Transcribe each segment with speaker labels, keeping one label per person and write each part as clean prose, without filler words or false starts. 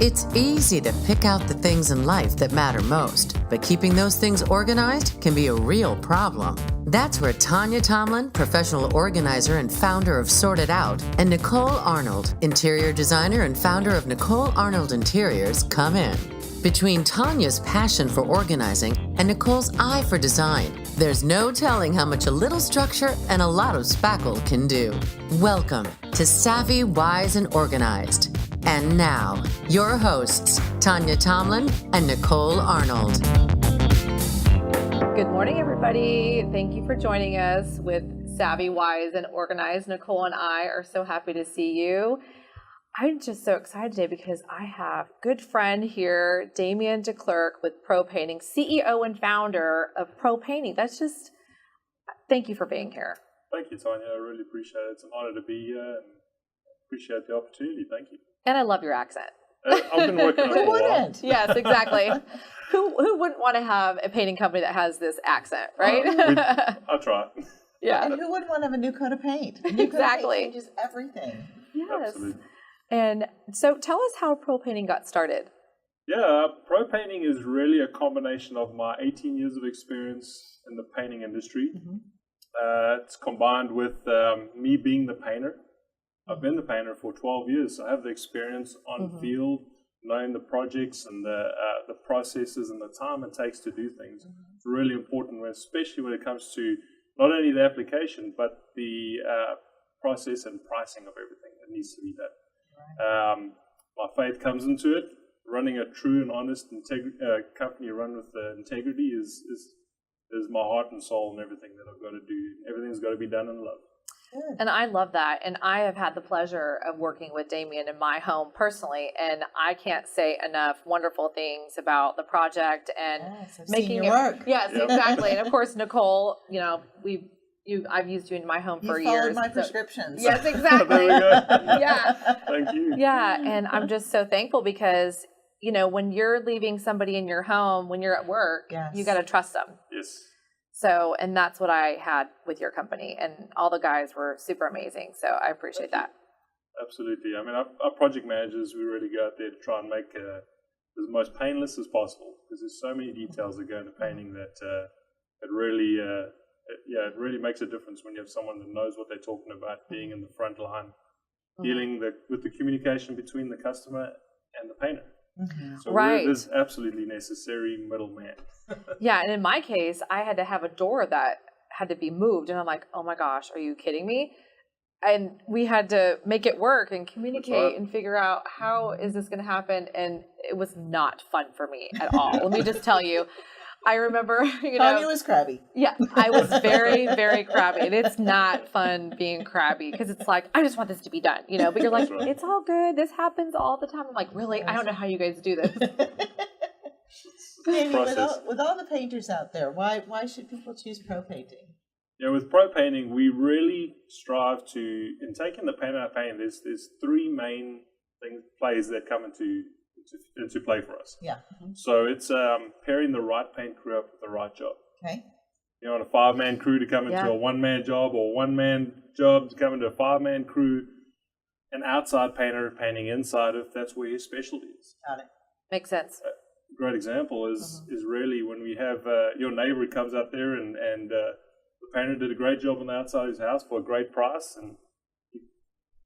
Speaker 1: It's easy to pick out the things in life that matter most, but keeping those things organized can be a real problem. That's where Tonia Tomlin, professional organizer and founder of Sort It Out, and Nicole Arnold, interior designer and founder of Nicole Arnold Interiors, come in. Between Tonia's passion for organizing and Nicole's eye for design, there's no telling how much a little structure and a lot of spackle can do. Welcome to Savvy, Wise, and Organized. And now, your hosts, Tonia Tomlin and Nicole Arnold.
Speaker 2: Good morning, everybody. Thank you for joining us with Savvy, Wise, and Organized. Nicole and I are so happy to see you. I'm just so excited today because I have a good friend here, Damien de Klerk with Pro Painting, CEO and founder of Pro Painting. Thank you for being here.
Speaker 3: Thank you, Tonia. I really appreciate it. It's an honor to be here and appreciate the opportunity. Thank you.
Speaker 2: And I love your accent.
Speaker 3: I've been working on it for a while.
Speaker 2: Yes, exactly. Who wouldn't want to have a painting company that has this accent, right?
Speaker 3: I'll try.
Speaker 2: Yeah.
Speaker 4: And who wouldn't want to have a new coat of paint? A new coat of paint changes everything.
Speaker 2: Yes.
Speaker 3: Absolutely.
Speaker 2: And so tell us how Pro Painting got started.
Speaker 3: Yeah, Pro Painting is really a combination of my 18 years of experience in the painting industry. Mm-hmm. It's combined with me being the painter. I've been the painter for 12 years, so I have the experience on mm-hmm. field, knowing the projects and the processes and the time it takes to do things. Mm-hmm. It's really important, especially when it comes to not only the application, but the process and pricing of everything that needs to be done. Right. My faith comes into it. Running a true and honest company run with integrity is my heart and soul and everything that I've got to do. Everything's got to be done in love.
Speaker 2: And I love that. And I have had the pleasure of working with Damien in my home personally. And I can't say enough wonderful things about the project and making it work. Yes, yep. Exactly. And of course, Nicole, I've used you in my home for years.
Speaker 4: You followed my prescriptions.
Speaker 2: Yes, exactly.
Speaker 3: There we go.
Speaker 2: Yeah.
Speaker 3: Thank you.
Speaker 2: Yeah. And I'm just so thankful because, when you're leaving somebody in your home, when you're at work, you got to trust them.
Speaker 3: Yes.
Speaker 2: So, and that's what I had with your company, and all the guys were super amazing. So I appreciate that.
Speaker 3: Absolutely. I mean, our project managers, we really go out there to try and make it as most painless as possible because there's so many details that go into painting that it really makes a difference when you have someone that knows what they're talking about, being in the front line, dealing with the communication between the customer and the painter. Mm-hmm. So there's absolutely necessary middleman.
Speaker 2: Yeah, and in my case, I had to have a door that had to be moved, and I'm like, oh my gosh, are you kidding me? And we had to make it work and communicate and figure out how is this going to happen, and it was not fun for me at all. Let me just tell you. I remember,
Speaker 4: Tonia was crabby.
Speaker 2: Yeah, I was very, very crabby. And it's not fun being crabby because it's like, I just want this to be done, but you're like, it's all good. This happens all the time. I'm like, really? I don't know how you guys do this.
Speaker 4: Maybe with all the painters out there, why should people choose Pro Painting?
Speaker 3: Yeah, with Pro Painting, we really strive to, in taking the paint out of painting, there's three main plays that come into play for us.
Speaker 4: Yeah.
Speaker 3: Mm-hmm. So it's pairing the right paint crew up with the right job.
Speaker 4: Okay.
Speaker 3: You want a 5-man crew to come into a 1-man job, or a 1-man job to come into a 5-man crew. An outside painter painting inside if that's where his specialty is.
Speaker 4: Got it.
Speaker 2: Makes sense.
Speaker 3: A great example is really when we have your neighbor comes up there and the painter did a great job on the outside of his house for a great price, and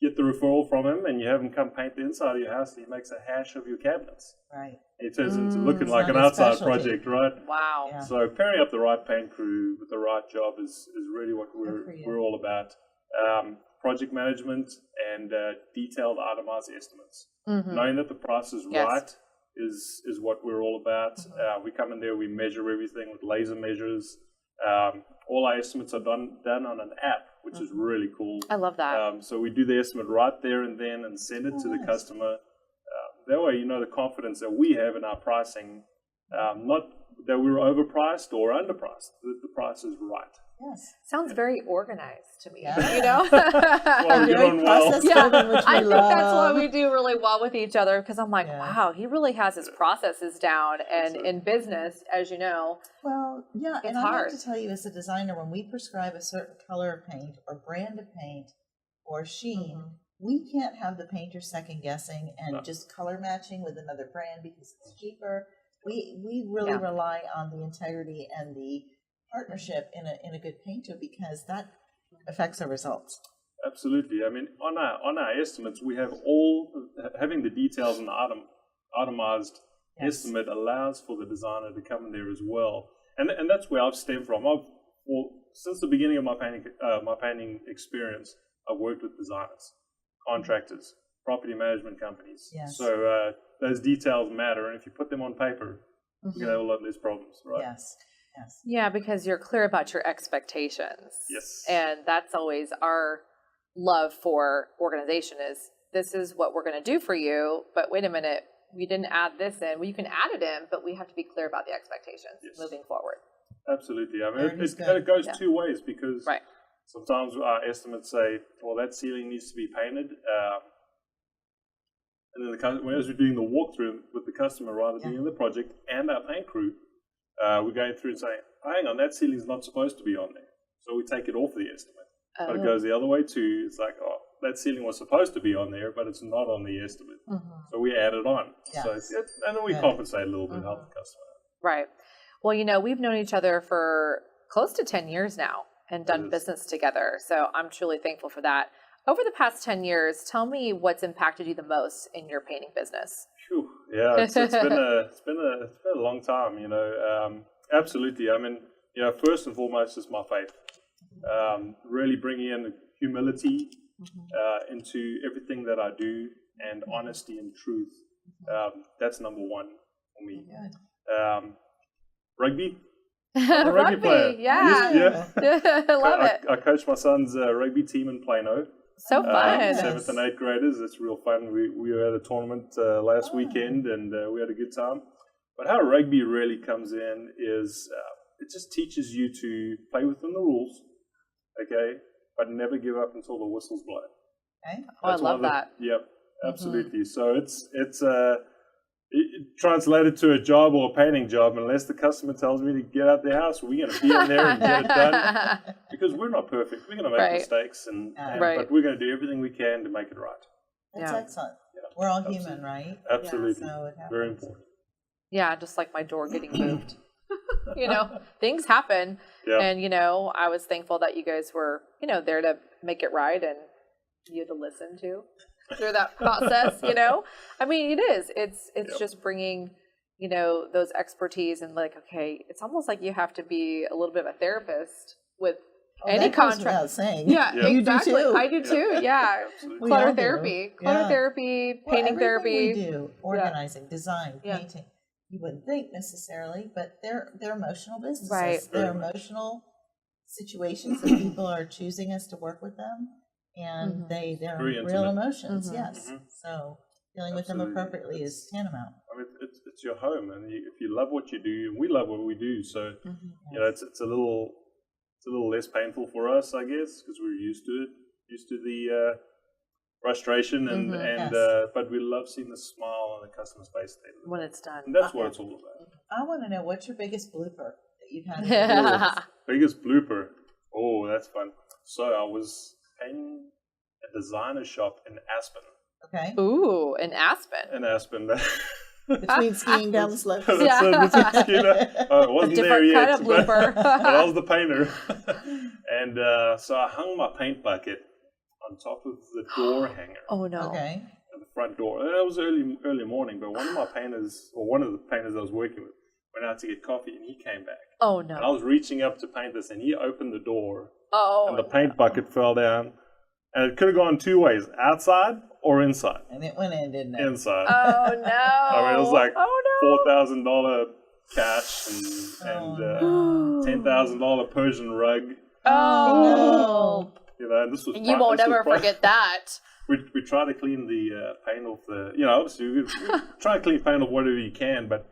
Speaker 3: get the referral from him and you have him come paint the inside of your house and he makes a hash of your cabinets.
Speaker 4: Right.
Speaker 3: It turns into looking like an outside project, right?
Speaker 2: Wow.
Speaker 3: Yeah. So pairing up the right paint crew with the right job is really what we're all about. Project management and detailed itemized estimates. Mm-hmm. Knowing that the price is right is what we're all about. Mm-hmm. We come in there, we measure everything with laser measures. All our estimates are done on an app, which is really cool.
Speaker 2: I love that.
Speaker 3: So we do the estimate right there and then and send it to the customer. That way, the confidence that we have in our pricing, not that we're overpriced or underpriced, that the price is right.
Speaker 4: Yes.
Speaker 2: Sounds very organized to me.
Speaker 4: Yeah.
Speaker 2: You know?
Speaker 3: Well, we get on well.
Speaker 4: process-driven, which we
Speaker 2: I think
Speaker 4: love.
Speaker 2: that's what we do really well with each other, because I'm like,
Speaker 4: Yeah.
Speaker 2: wow, he really has his processes down. And in business, as you know,
Speaker 4: Well, yeah,
Speaker 2: It's
Speaker 4: and I
Speaker 2: hard.
Speaker 4: have to tell you, as a designer, when we prescribe a certain color of paint or brand of paint or sheen, we can't have the painter second guessing and just color matching with another brand because it's cheaper. We really rely on the integrity and the partnership in a good painter, because that affects our results.
Speaker 3: Absolutely. I mean, on our estimates, we have having the details in the itemized estimate allows for the designer to come in there as well, and that's where I've stemmed from. Since the beginning of my painting experience, I've worked with designers, contractors, property management companies.
Speaker 4: Yes.
Speaker 3: So those details matter, and if you put them on paper, you're gonna have a lot less problems, right?
Speaker 4: Yes. Yes.
Speaker 2: yeah, because you're clear about your expectations.
Speaker 3: Yes.
Speaker 2: And that's always our love for organization is, this is what we're going to do for you, but wait a minute, we didn't add this in. Well, you can add it in, but we have to be clear about the expectations moving forward.
Speaker 3: Absolutely. I mean,
Speaker 4: Very
Speaker 3: it goes two ways, because
Speaker 2: Right.
Speaker 3: sometimes our estimates say, well, that ceiling needs to be painted. And then as we're doing the walkthrough with the customer, rather than the project and our paint crew, we're going through and saying, hang on, that ceiling's not supposed to be on there. So we take it off the estimate. But it goes the other way too. It's like, oh, that ceiling was supposed to be on there, but it's not on the estimate. So we add it on.
Speaker 4: Yes.
Speaker 3: So and then we compensate a little bit, help the customer.
Speaker 2: Right. Well, you know, we've known each other for close to 10 years now and done business together. So I'm truly thankful for that. Over the past 10 years, tell me what's impacted you the most in your painting business.
Speaker 3: Whew. Yeah, it's been a long time, you know. Absolutely. I mean, you know, first and foremost is my faith. Really bringing in humility into everything that I do, and honesty and truth. That's number one for me. Rugby. I'm a rugby player.
Speaker 2: Yeah. I love it.
Speaker 3: I coach my son's rugby team in Plano.
Speaker 2: So fun.
Speaker 3: 7th and 8th graders. It's real fun. We were at a tournament last weekend, and we had a good time. But how rugby really comes in is it just teaches you to play within the rules, okay, but never give up until the whistle's blown.
Speaker 4: Okay.
Speaker 2: Oh, I love that.
Speaker 3: Yep, absolutely. So it's translated to a job or a painting job, unless the customer tells me to get out their house, we're going to be in there and get it done, because we're not perfect. We're going to make mistakes, but we're going to do everything we can to make it right.
Speaker 4: That's excellent. We're all human, right?
Speaker 3: Absolutely.
Speaker 4: So it happens.
Speaker 3: Very important.
Speaker 2: Yeah, just like my door getting moved. You know, things happen. And, you know, I was thankful that you guys were, you know, there to make it right, and you had to listen to through that process, you know? I mean, it is. It's just bringing, you know, those expertise, and like, okay, it's almost like you have to be a little bit of a therapist with any contract.
Speaker 4: Without saying.
Speaker 2: Yeah,
Speaker 4: You do
Speaker 2: exactly.
Speaker 4: too.
Speaker 2: I do too. Yeah.
Speaker 4: We
Speaker 2: Clutter
Speaker 4: all do.
Speaker 2: therapy, painting
Speaker 4: Everything
Speaker 2: therapy.
Speaker 4: we do, organizing, design, painting. You wouldn't think necessarily, but they're emotional businesses.
Speaker 2: Right.
Speaker 4: They're emotional situations that people are choosing us to work with them, and they're real emotions. Yes. So dealing with them appropriately is tantamount.
Speaker 3: I mean, it's your home, and if you love what you do, and we love what we do, so you know, it's a little less painful for us, I guess, because we're used to it, used to the frustration, but we love seeing the smile on the customer's face
Speaker 2: when it's done.
Speaker 3: And that's what it's all about.
Speaker 4: I want to know, what's your biggest blooper that you've had?
Speaker 3: Biggest blooper. Oh, that's fun. So I was painting a designer shop in Aspen.
Speaker 4: Okay.
Speaker 2: Ooh, in Aspen.
Speaker 3: In Aspen.
Speaker 4: Between skiing down the slopes.
Speaker 3: It wasn't there yet.
Speaker 2: Kind of blooper.
Speaker 3: But I was the painter. And so I hung my paint bucket on top of the door hanger.
Speaker 2: Oh no!
Speaker 4: Okay.
Speaker 3: At the front door. And it was early morning, but one of the painters I was working with went out to get coffee, and he came back.
Speaker 2: Oh no!
Speaker 3: And I was reaching up to paint this, and he opened the door.
Speaker 2: Oh.
Speaker 3: And the paint bucket fell down, and it could have gone two ways: outside or inside.
Speaker 4: And it went in, didn't it?
Speaker 3: Inside.
Speaker 2: Oh no!
Speaker 3: I mean, it was like $4,000 cash and $10,000 Persian rug.
Speaker 2: Oh.
Speaker 3: You know, and this was.
Speaker 2: You won't ever forget that.
Speaker 3: We try to clean the paint off the. You know, obviously we try to clean paint off whatever you can, but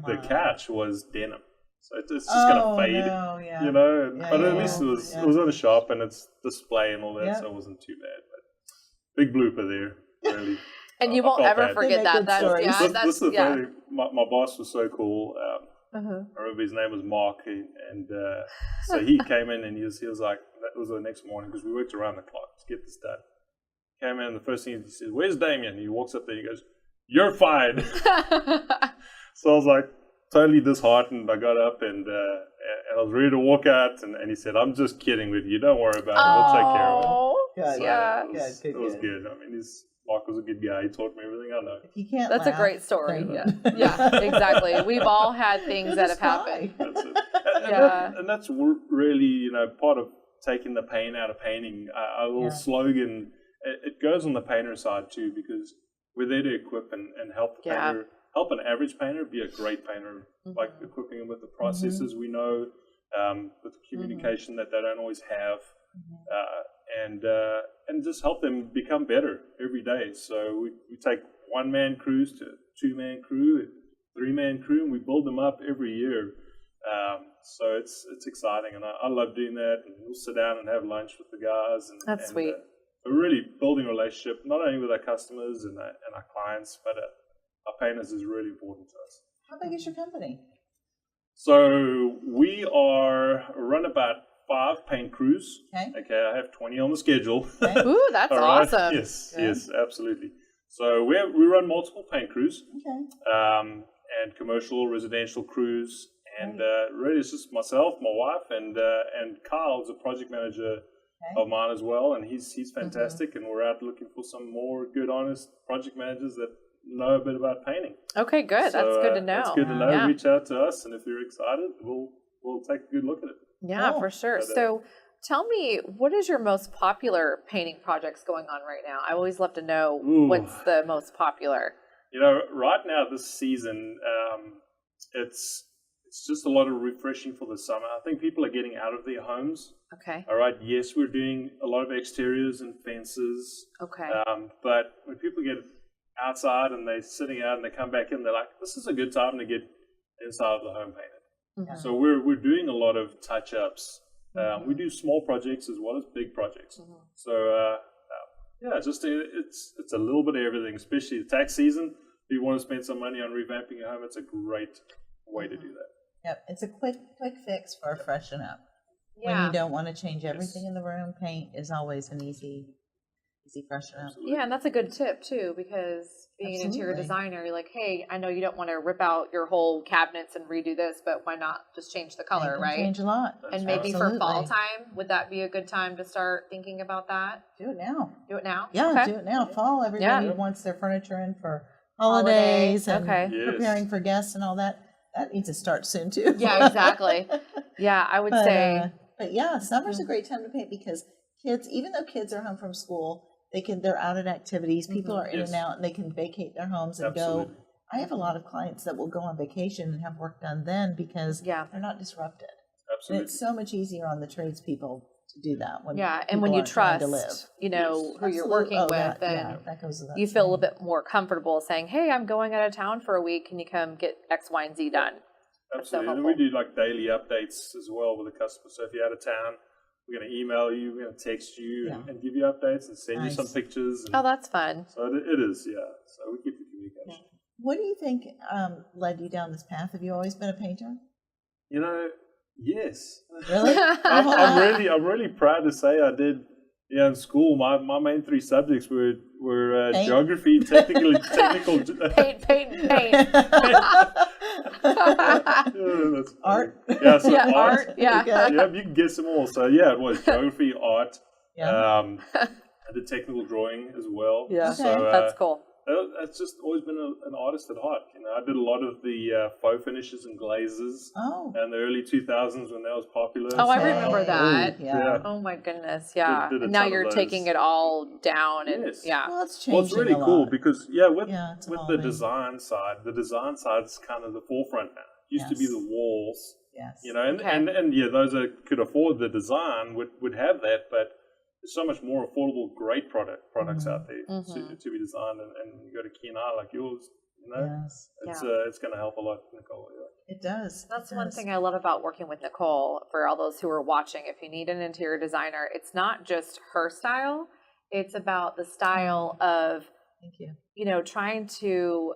Speaker 3: the catch was denim. So it's just going to fade,
Speaker 4: no, yeah.
Speaker 3: you know.
Speaker 4: Yeah,
Speaker 3: but
Speaker 4: yeah,
Speaker 3: at least
Speaker 4: yeah.
Speaker 3: it was in the shop and it's display and all that,
Speaker 4: Yeah.
Speaker 3: so it wasn't too bad. But big blooper there, really.
Speaker 2: And you
Speaker 3: I
Speaker 2: won't
Speaker 3: felt
Speaker 2: ever
Speaker 3: bad.
Speaker 2: forget
Speaker 4: They make
Speaker 2: that.
Speaker 4: good stories.
Speaker 3: This is the
Speaker 2: yeah.
Speaker 3: funny. My boss was so cool.
Speaker 2: Uh-huh.
Speaker 3: I remember his name was Mark, and so he came in and he was like, that was the next morning because we worked around the clock to get this done. Came in and the first thing he says, "Where's Damien?" And he walks up there and he goes, "You're fired." So I was like totally disheartened. I got up and I was ready to walk out, and he said, "I'm just kidding with you. Don't worry about it. We'll take care of it."
Speaker 4: Good.
Speaker 3: So
Speaker 2: Yeah.
Speaker 3: it was good. I mean, Mark was a good guy. He taught me everything I know.
Speaker 4: If you can't
Speaker 2: That's
Speaker 4: laugh,
Speaker 2: a great story.
Speaker 4: don't.
Speaker 2: Yeah, exactly. We've all had things that have
Speaker 4: Just cry.
Speaker 2: happened.
Speaker 3: That's it.
Speaker 2: Yeah.
Speaker 3: And that's really, part of taking the pain out of painting. Our little slogan, it goes on the painter side too, because we're there to equip and help the painter, help an average painter be a great painter, like equipping them with the processes we know, with the communication that they don't always have, and just help them become better every day. So we take one-man crews to two-man crew, three-man crew, and we build them up every year. So it's exciting, and I love doing that. And we'll sit down and have lunch with the guys. And,
Speaker 2: That's sweet.
Speaker 3: We're really building a relationship, not only with our customers and our clients, but our painters is really important to us.
Speaker 4: How big is your company?
Speaker 3: So we run about 5 paint crews. Okay, I have 20 on the schedule.
Speaker 4: Okay.
Speaker 2: Ooh, that's
Speaker 3: All right.
Speaker 2: awesome.
Speaker 3: Yes, absolutely. So we run multiple paint crews,
Speaker 4: Okay.
Speaker 3: and commercial, residential crews, and really it's just myself, my wife, and Kyle is a project manager of mine as well, and he's fantastic, and we're out looking for some more good, honest project managers that know a bit about painting.
Speaker 2: Okay, good.
Speaker 3: So,
Speaker 2: That's good to know.
Speaker 3: That's good to know.
Speaker 2: Yeah.
Speaker 3: Reach out to us, and if you're excited, we'll take a good look at it.
Speaker 2: Yeah,
Speaker 4: Cool.
Speaker 2: for sure.
Speaker 3: But,
Speaker 2: So tell me, what is your most popular painting projects going on right now? I always love to know what's the most popular.
Speaker 3: Right now this season, it's just a lot of refreshing for the summer. I think people are getting out of their homes.
Speaker 2: Okay.
Speaker 3: All right. Yes, we're doing a lot of exteriors and fences.
Speaker 2: Okay.
Speaker 3: But when people get outside and they're sitting out and they come back in, they're like, this is a good time to get inside of the home painted. So we're doing a lot of touch-ups. We do small projects as well as big projects. So it's a little bit of everything, especially the tax season. If you want to spend some money on revamping your home, it's a great way to do that.
Speaker 4: Yep. It's a quick fix for a freshen up.
Speaker 2: Yeah.
Speaker 4: When you don't want to change everything in the room, paint is always an easy freshen up.
Speaker 2: Yeah, and that's a good tip too, because being an interior designer, you're like, hey, I know you don't want to rip out your whole cabinets and redo this, but why not just change the color,
Speaker 4: Paint
Speaker 2: right?
Speaker 4: can change a lot.
Speaker 2: And maybe for
Speaker 4: Absolutely.
Speaker 2: fall time, would that be a good time to start thinking about that?
Speaker 4: Do it now.
Speaker 2: Do it now?
Speaker 4: Yeah,
Speaker 2: Okay.
Speaker 4: do it now. Fall, everybody
Speaker 2: Yeah.
Speaker 4: wants their furniture in for holidays and
Speaker 2: Okay.
Speaker 3: Yes.
Speaker 4: preparing for guests and all that. That needs to start soon too.
Speaker 2: Yeah, exactly. Yeah, I would say.
Speaker 4: But yeah, summer's a great time to paint because kids, even though kids are home from school, they're out at activities. People are in
Speaker 3: Yes.
Speaker 4: and out, and they can vacate their homes and
Speaker 3: Absolutely.
Speaker 4: go. I have a lot of clients that will go on vacation and have work done then because they're not disrupted.
Speaker 3: Absolutely.
Speaker 4: And it's so much easier on the tradespeople to do that. When
Speaker 2: And when you
Speaker 4: people aren't trying to live.
Speaker 2: trust, who you're
Speaker 4: Absolutely.
Speaker 2: working with,
Speaker 4: that,
Speaker 2: and
Speaker 4: that goes without
Speaker 2: you feel a
Speaker 4: saying.
Speaker 2: little bit more comfortable saying, hey, I'm going out of town for a week. Can you come get X, Y, and Z done? That's so
Speaker 3: Absolutely. And
Speaker 2: helpful.
Speaker 3: we do like daily updates as well with the customer. So if you're out of town, we're going to email you, we're going to text you and give you updates and send you some pictures. And
Speaker 2: Oh, that's fun.
Speaker 3: so it is, yeah. So we keep the communication.
Speaker 4: What do you think led you down this path? Have you always been a painter?
Speaker 3: Yes.
Speaker 4: Really?
Speaker 3: I'm really proud to say I did. Yeah, in school, my main 3 subjects were
Speaker 4: Paint?
Speaker 3: geography, technical.
Speaker 2: Paint.
Speaker 3: That's
Speaker 4: Art?
Speaker 3: Yeah, so
Speaker 2: Yeah,
Speaker 3: art.
Speaker 2: art. Yeah.
Speaker 4: Okay.
Speaker 3: Yeah, you can guess them all. So yeah, it was geography, art.
Speaker 4: Yeah.
Speaker 3: I did technical drawing as well.
Speaker 2: Yeah,
Speaker 3: So
Speaker 2: that's cool.
Speaker 3: That's just always been an artist at heart. I did a lot of the faux finishes and glazes
Speaker 4: Oh.
Speaker 3: in the early 2000s when that was popular.
Speaker 2: Oh, I
Speaker 3: So,
Speaker 2: remember that.
Speaker 4: Yeah.
Speaker 2: Oh my goodness, yeah.
Speaker 3: Did a
Speaker 2: And now
Speaker 3: ton of
Speaker 2: you're
Speaker 3: those.
Speaker 2: taking it all down, and
Speaker 3: Yes.
Speaker 2: yeah.
Speaker 4: It's changing
Speaker 3: Well, it's really
Speaker 4: a
Speaker 3: cool
Speaker 4: lot.
Speaker 3: because
Speaker 4: it's
Speaker 3: with the
Speaker 4: evolving.
Speaker 3: design side's kind of the forefront now. It used to be
Speaker 4: Yes.
Speaker 3: the walls,
Speaker 4: Yes.
Speaker 3: and,
Speaker 2: Okay.
Speaker 3: and yeah, those that could afford the design would have that, but there's so much more affordable, great products out there to be designed, and you go to Key and I, like yours, You know,
Speaker 4: Yes.
Speaker 3: it's going to help a lot, Nicole. Yeah.
Speaker 4: It does.
Speaker 2: That's
Speaker 4: It
Speaker 2: one
Speaker 4: does.
Speaker 2: thing I love about working with Nicole. For all those who are watching, if you need an interior designer, it's not just her style. It's about the style of,
Speaker 4: Thank you.
Speaker 2: you know, trying to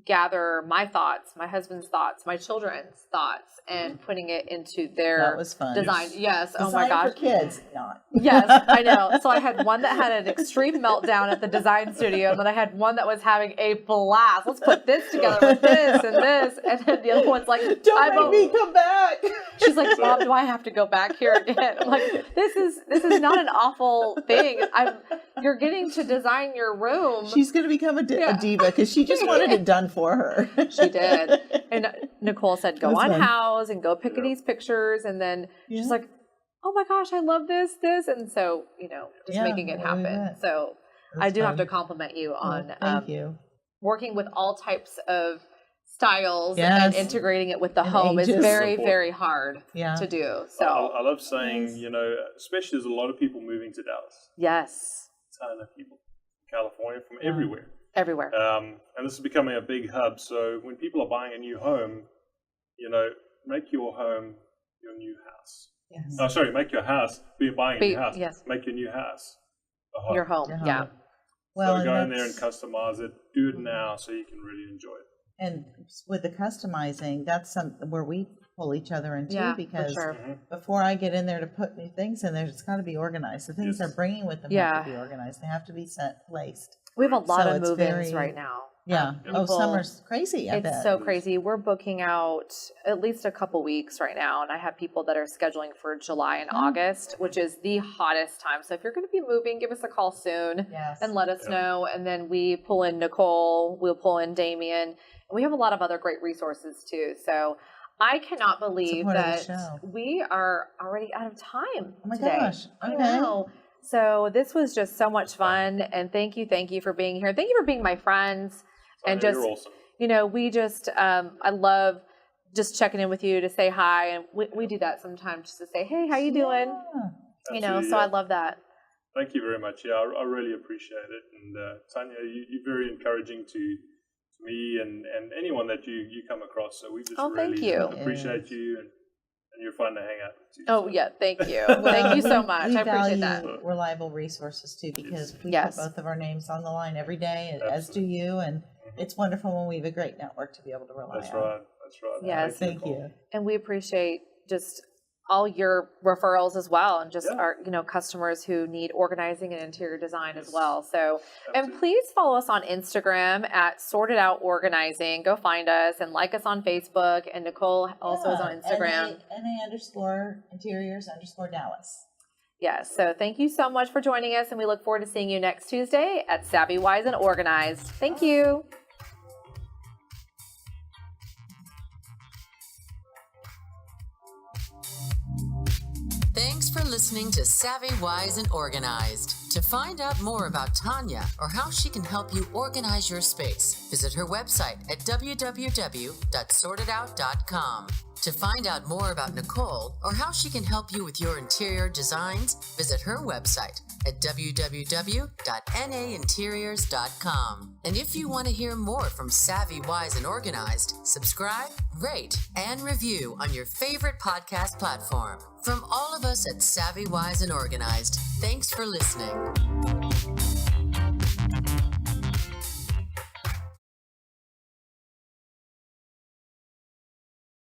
Speaker 2: gather my thoughts, my husband's thoughts, my children's thoughts, and putting it into their
Speaker 4: That was fun.
Speaker 2: design. Yes. Oh
Speaker 4: Design
Speaker 2: my gosh.
Speaker 4: for kids, not.
Speaker 2: Yes, I know. So I had one that had an extreme meltdown at the design studio, and then I had one that was having a blast. Let's put this together with this and this, and then the other one's like,
Speaker 4: Don't make me come back.
Speaker 2: She's like, Mom, do I have to go back here again? I'm like, this is not an awful thing. You're getting to design your room.
Speaker 4: She's going to become a diva because she just wanted it done for her.
Speaker 2: She did. And Nicole said, go
Speaker 4: That's
Speaker 2: on
Speaker 4: fun.
Speaker 2: House and go pick at these pictures. And then she's like, oh my gosh, I love this. And so, you know, just making it happen. So I do have to compliment you on
Speaker 4: thank you.
Speaker 2: working with all types of styles
Speaker 4: Yes.
Speaker 2: and integrating it with the
Speaker 4: And
Speaker 2: home is
Speaker 4: ages.
Speaker 2: very, very hard
Speaker 4: Yeah.
Speaker 2: to do. So
Speaker 3: I love saying, you know, especially there's a lot of people moving to Dallas.
Speaker 2: yes,
Speaker 3: A ton of people from California, from everywhere.
Speaker 2: everywhere.
Speaker 3: And this is becoming a big hub. So when people are buying a new home, you know, make your home your new house.
Speaker 2: Yes.
Speaker 3: Oh, sorry, make your house. Be buying a new house.
Speaker 2: Yes.
Speaker 3: Make your new house a home.
Speaker 2: Your home.
Speaker 4: Your home.
Speaker 2: Yeah.
Speaker 4: Well,
Speaker 3: So go in there and
Speaker 4: that's-
Speaker 3: customize it. Do it now so you can really enjoy it.
Speaker 4: And with the customizing, that's where we pull each other in too,
Speaker 2: Yeah, for
Speaker 4: because
Speaker 2: sure.
Speaker 4: before I get in there to put new things in there, it's got to be organized. The things
Speaker 3: Yes.
Speaker 4: they're bringing with them
Speaker 2: Yeah.
Speaker 4: have to be organized. They have to be placed.
Speaker 2: We have a lot
Speaker 4: So
Speaker 2: of
Speaker 4: it's
Speaker 2: move-ins
Speaker 4: very-
Speaker 2: right now.
Speaker 4: Yeah.
Speaker 2: People-
Speaker 4: Summer's crazy. I
Speaker 2: It's
Speaker 4: bet.
Speaker 2: so crazy. We're booking out at least a couple weeks right now, and I have people that are scheduling for July and August, which is the hottest time. So if you're going to be moving, give us a call soon
Speaker 4: Yes.
Speaker 2: and let us know. And then we pull in Nicole, we'll pull in Damien, and we have a lot of other great resources too. So I cannot believe
Speaker 4: Support of the
Speaker 2: that
Speaker 4: show.
Speaker 2: we are already out of time
Speaker 4: Oh my
Speaker 2: today.
Speaker 4: gosh.
Speaker 2: I
Speaker 4: Okay.
Speaker 2: know. So this was just so much fun, and thank you for being here. Thank you for being my friends. And
Speaker 3: Tonya,
Speaker 2: just,
Speaker 3: you're awesome.
Speaker 2: you know, we just, I love just checking in with you to say hi. And we do that sometimes just to say, hey, how you doing?
Speaker 4: Yeah.
Speaker 2: You know,
Speaker 3: Absolutely,
Speaker 2: so
Speaker 3: yeah.
Speaker 2: I love that.
Speaker 3: Thank you very much. Yeah, I really appreciate it. And Tonya, you're very encouraging to me and anyone that you come across. So we just
Speaker 2: Oh,
Speaker 3: really
Speaker 2: thank you.
Speaker 3: appreciate you, and you're fun to hang out with too.
Speaker 2: Oh,
Speaker 3: So
Speaker 2: yeah. Thank you. Thank you so much.
Speaker 4: We
Speaker 2: I appreciate
Speaker 4: value
Speaker 2: that.
Speaker 4: reliable resources too, because we
Speaker 2: Yes.
Speaker 4: put both of our names on the line every day, as do
Speaker 3: Absolutely.
Speaker 4: you. And it's wonderful when we have a great network to be able to rely
Speaker 3: That's
Speaker 4: on.
Speaker 3: right. That's right.
Speaker 2: Yes.
Speaker 4: Thank
Speaker 3: Nicole.
Speaker 4: you.
Speaker 2: And we appreciate just all your referrals as well, and just
Speaker 3: Yeah.
Speaker 2: our, you know, customers who need organizing and interior design as well. So, and
Speaker 3: Absolutely.
Speaker 2: please follow us on Instagram at Sorted Out Organizing. Go find us and like us on Facebook. And Nicole also is on Instagram.
Speaker 4: NA_interiors_Dallas.
Speaker 2: Yes. So thank you so much for joining us, and we look forward to seeing you next Tuesday at Savvy, Wise, and Organized. Thank you.
Speaker 1: Thanks for listening to Savvy, Wise, and Organized. To find out more about Tonya or how she can help you organize your space, visit her website at www.sortedout.com. To find out more about Nicole or how she can help you with your interior designs, visit her website at www.nainteriors.com. And if you want to hear more from Savvy, Wise, and Organized, subscribe, rate, and review on your favorite podcast platform. From all of us at Savvy, Wise, and Organized, thanks for listening.